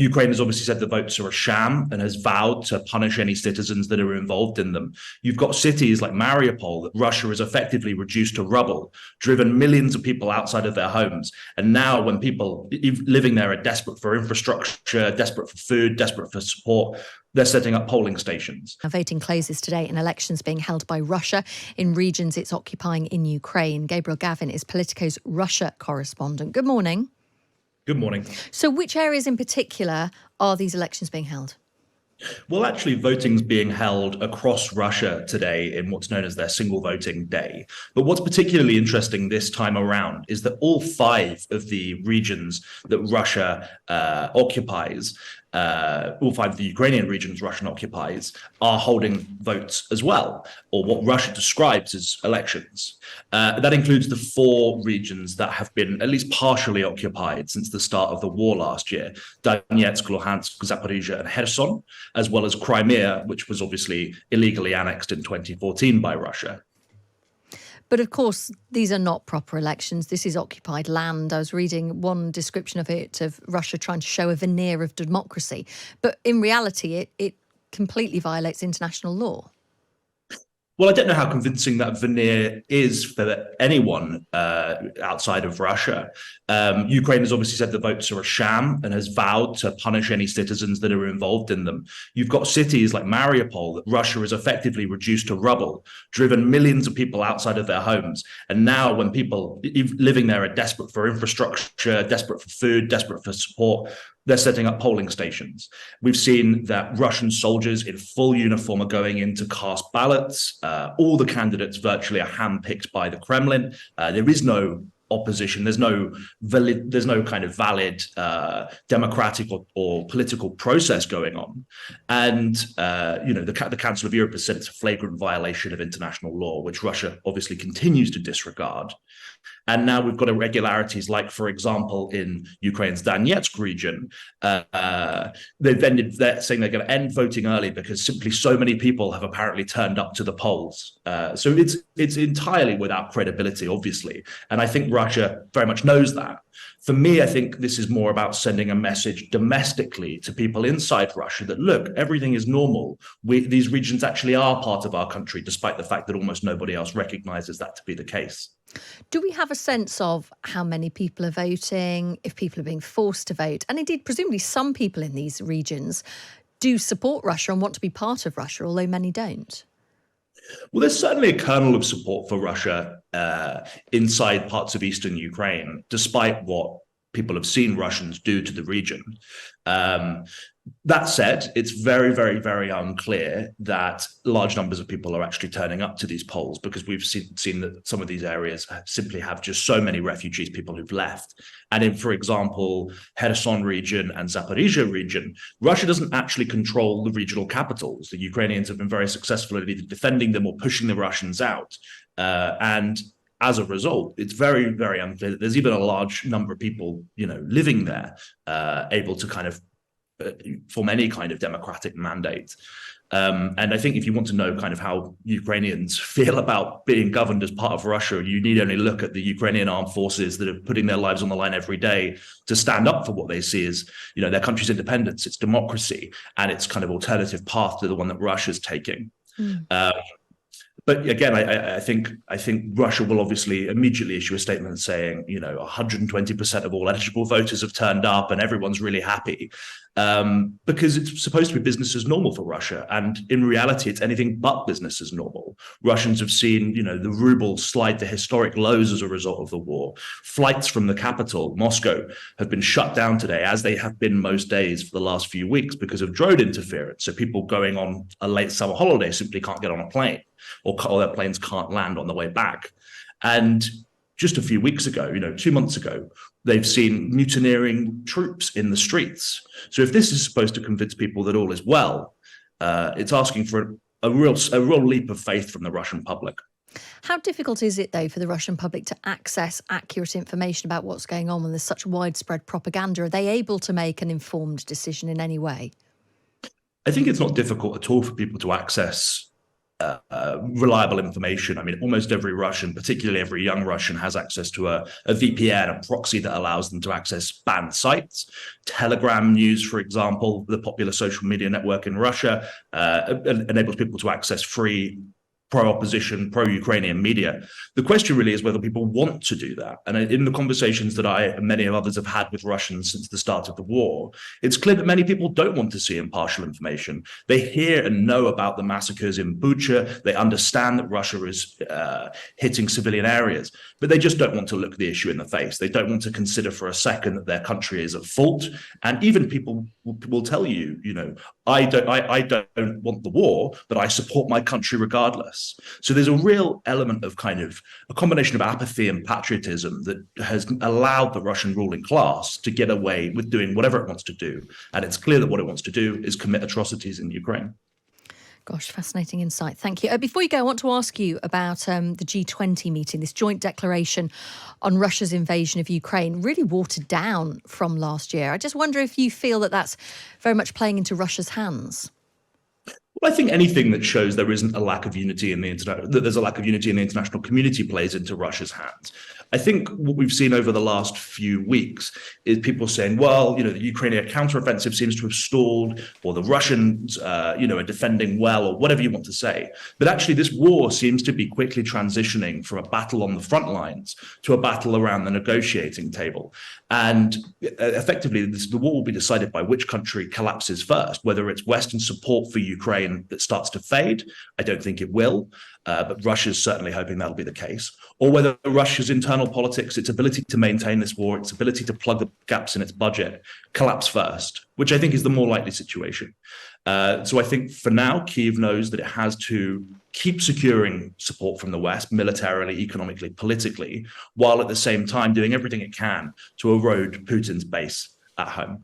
Ukraine has obviously said the votes are a sham and has vowed to punish any citizens that are involved in them. You've got cities like Mariupol that Russia has effectively reduced to rubble, driven millions of people outside of their homes. And now when people living there are desperate for infrastructure, desperate for food, desperate for support, they're setting up polling stations. Voting closes today in elections being held by Russia in regions it's occupying in Ukraine. Gabriel Gavin is Politico's Russia correspondent. Good morning. Good morning. So which areas in particular are these elections being held? Well, actually, voting's being held across Russia today in what's known as their single voting day. But what's particularly interesting this time around is that all 5 of the regions that Russia occupies, all 5 of the Ukrainian regions Russia occupies, are holding votes as well, or what Russia describes as elections. That includes the 4 regions that have been at least partially occupied since the start of the war last year: Donetsk, Luhansk, Zaporizhia, and Kherson, as well as Crimea, which was obviously illegally annexed in 2014 by Russia. But of course, these are not proper elections. This is occupied land. I was reading one description of it, of Russia trying to show a veneer of democracy. But in reality, it completely violates international law. Well, I don't know how convincing that veneer is for anyone outside of Russia. Ukraine has obviously said the votes are a sham and has vowed to punish any citizens that are involved in them. You've got cities like Mariupol that Russia has effectively reduced to rubble, driven millions of people outside of their homes. And now when people living there are desperate for infrastructure, desperate for food, desperate for support, they're setting up polling stations. We've seen that Russian soldiers in full uniform are going in to cast ballots. All the candidates virtually are handpicked by the Kremlin. There is no opposition. There's no kind of valid democratic or political process going on. And the Council of Europe has said it's a flagrant violation of international law, which Russia obviously continues to disregard. And now we've got irregularities like, for example, in Ukraine's Donetsk region, they've ended saying they're going to end voting early because simply so many people have apparently turned up to the polls. So it's entirely without credibility, obviously. And I think Russia very much knows that. For me, I think this is more about sending a message domestically to people inside Russia that, look, everything is normal. These regions actually are part of our country, despite the fact that almost nobody else recognizes that to be the case. Do we have a sense of how many people are voting, if people are being forced to vote? And indeed, presumably some people in these regions do support Russia and want to be part of Russia, although many don't. Well, there's certainly a kernel of support for Russia inside parts of eastern Ukraine, despite what people have seen Russians do to the region. That said, it's very, very, very unclear that large numbers of people are actually turning up to these polls, because we've seen that some of these areas simply have just so many refugees, people who've left. And in, for example, Kherson region and Zaporizhia region, Russia doesn't actually control the regional capitals. The Ukrainians have been very successful at either defending them or pushing the Russians out. And as a result, it's very, very unclear that there's even a large number of people, living there, able to kind of form any kind of democratic mandate. And I think if you want to know kind of how Ukrainians feel about being governed as part of Russia, you need only look at the Ukrainian armed forces that are putting their lives on the line every day to stand up for what they see as, their country's independence, its democracy, and its kind of alternative path to the one that Russia's taking. But again, I think Russia will obviously immediately issue a statement saying, 120% of all eligible voters have turned up and everyone's really happy, because it's supposed to be business as normal for Russia. And in reality, it's anything but business as normal. Russians have seen, the ruble slide to historic lows as a result of the war. Flights from the capital, Moscow, have been shut down today, as they have been most days for the last few weeks, because of drone interference. So people going on a late summer holiday simply can't get on a plane, or their planes can't land on the way back. And just a few weeks ago, 2 months ago, they've seen mutineering troops in the streets. So if this is supposed to convince people that all is well, it's asking for a real leap of faith from the Russian public. How difficult is it, though, for the Russian public to access accurate information about what's going on when there's such widespread propaganda? Are they able to make an informed decision in any way? I think it's not difficult at all for people to access reliable information. I mean, almost every Russian, particularly every young Russian, has access to a VPN, a proxy that allows them to access banned sites. Telegram News, for example, the popular social media network in Russia, enables people to access free pro-opposition, pro-Ukrainian media. The question really is whether people want to do that. And in the conversations that I and many others have had with Russians since the start of the war, it's clear that many people don't want to see impartial information. They hear and know about the massacres in Bucha. They understand that Russia is hitting civilian areas, but they just don't want to look the issue in the face. They don't want to consider for a second that their country is at fault. And even people will tell you, I don't want the war, but I support my country regardless. So there's a real element of kind of a combination of apathy and patriotism that has allowed the Russian ruling class to get away with doing whatever it wants to do. And it's clear that what it wants to do is commit atrocities in Ukraine. Gosh, fascinating insight. Thank you. Before you go, I want to ask you about the G20 meeting, this joint declaration on Russia's invasion of Ukraine, really watered down from last year. I just wonder if you feel that that's very much playing into Russia's hands. Well, I think anything that shows there isn't a lack of unity in the that there's a lack of unity in the international community plays into Russia's hands. I think what we've seen over the last few weeks is people saying, well, the Ukrainian counteroffensive seems to have stalled, or the Russians, are defending well, or whatever you want to say. But actually, this war seems to be quickly transitioning from a battle on the front lines to a battle around the negotiating table. And effectively, the war will be decided by which country collapses first, whether it's Western support for Ukraine that starts to fade. I don't think it will. But Russia's certainly hoping that'll be the case, or whether Russia's internal politics, its ability to maintain this war, its ability to plug the gaps in its budget, collapse first, which I think is the more likely situation. So I think for now, Kyiv knows that it has to keep securing support from the West, militarily, economically, politically, while at the same time doing everything it can to erode Putin's base at home.